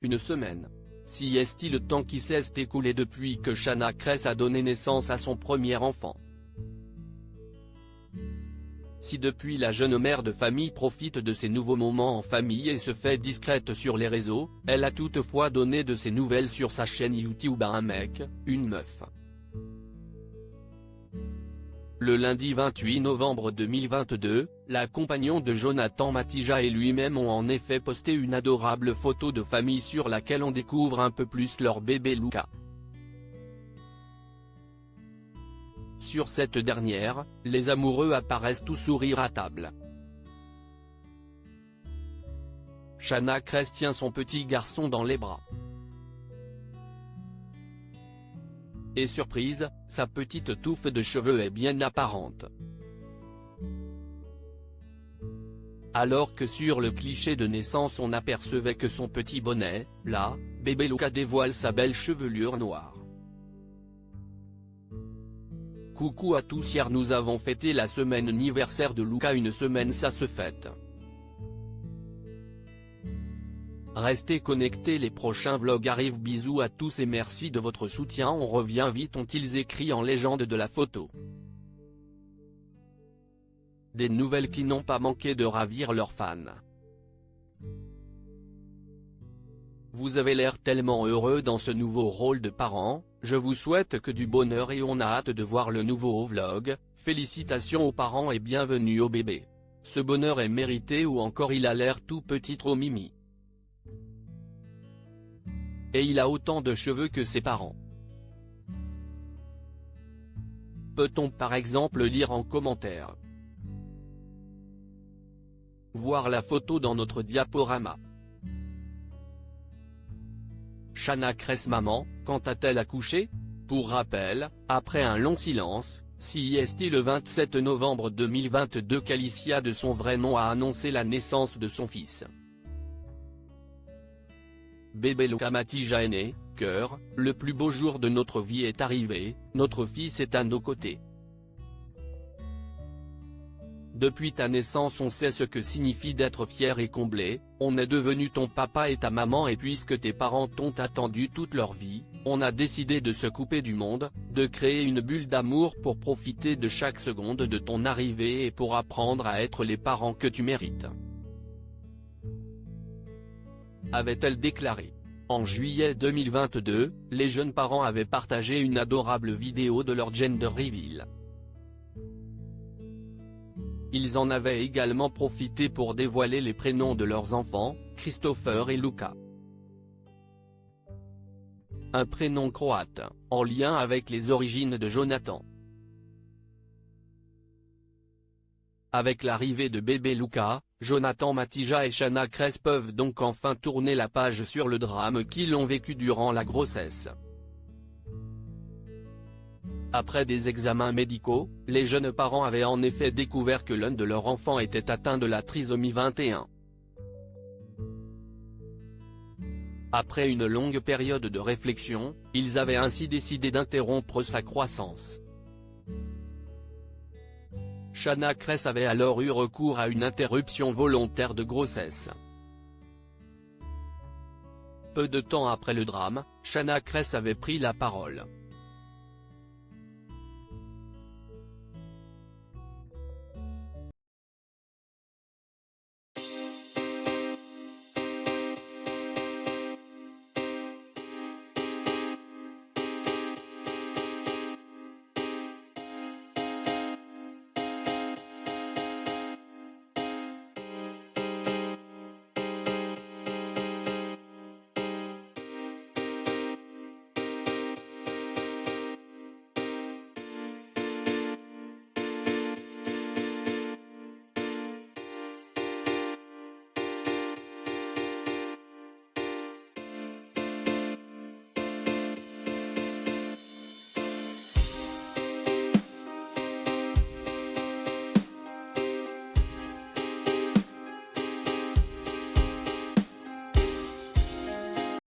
une semaine. Si est-il le temps qui s'est écoulé depuis que Shanna Kress a donné naissance à son premier enfant. Si depuis la jeune mère de famille profite de ses nouveaux moments en famille et se fait discrète sur les réseaux, elle a toutefois donné de ses nouvelles sur sa chaîne YouTube à un mec, une meuf. Le lundi 28 novembre 2022, la compagnon de Jonathan Matija et lui-même ont en effet posté une adorable photo de famille sur laquelle on découvre un peu plus leur bébé Luca. Sur cette dernière, les amoureux apparaissent tout sourire à table. Shanna Kress tient son petit garçon dans les bras. Et surprise, sa petite touffe de cheveux est bien apparente. Alors que sur le cliché de naissance on n'apercevait que son petit bonnet, là, bébé Luca dévoile sa belle chevelure noire. Coucou à tous, hier nous avons fêté la semaine anniversaire de Luca, une semaine ça se fête. Restez connectés, les prochains vlogs arrivent, bisous à tous et merci de votre soutien, on revient vite, ont-ils écrit en légende de la photo. Des nouvelles qui n'ont pas manqué de ravir leurs fans. Vous avez l'air tellement heureux dans ce nouveau rôle de parent, je vous souhaite que du bonheur et on a hâte de voir le nouveau vlog, félicitations aux parents et bienvenue au bébé. Ce bonheur est mérité ou encore il a l'air tout petit, trop mimi. Et il a autant de cheveux que ses parents. Peut-on par exemple lire en commentaire. Voir la photo dans notre diaporama. Shanna Kress maman, quand a-t-elle accouché? Pour rappel, après un long silence, CIST le 27 novembre 2022 qu'Alicia de son vrai nom a annoncé la naissance de son fils. Bébé Luca Matija est né, cœur, le plus beau jour de notre vie est arrivé, notre fils est à nos côtés. Depuis ta naissance on sait ce que signifie d'être fier et comblé, on est devenu ton papa et ta maman et puisque tes parents t'ont attendu toute leur vie, on a décidé de se couper du monde, de créer une bulle d'amour pour profiter de chaque seconde de ton arrivée et pour apprendre à être les parents que tu mérites. Avait-elle déclaré. En juillet 2022, les jeunes parents avaient partagé une adorable vidéo de leur gender reveal. Ils en avaient également profité pour dévoiler les prénoms de leurs enfants, Christopher et Luca. Un prénom croate, en lien avec les origines de Jonathan. Avec l'arrivée de bébé Luca, Jonathan Matija et Shanna Kress peuvent donc enfin tourner la page sur le drame qu'ils ont vécu durant la grossesse. Après des examens médicaux, les jeunes parents avaient en effet découvert que l'un de leurs enfants était atteint de la trisomie 21. Après une longue période de réflexion, ils avaient ainsi décidé d'interrompre sa croissance. Shanna Kress avait alors eu recours à une interruption volontaire de grossesse. Peu de temps après le drame, Shanna Kress avait pris la parole.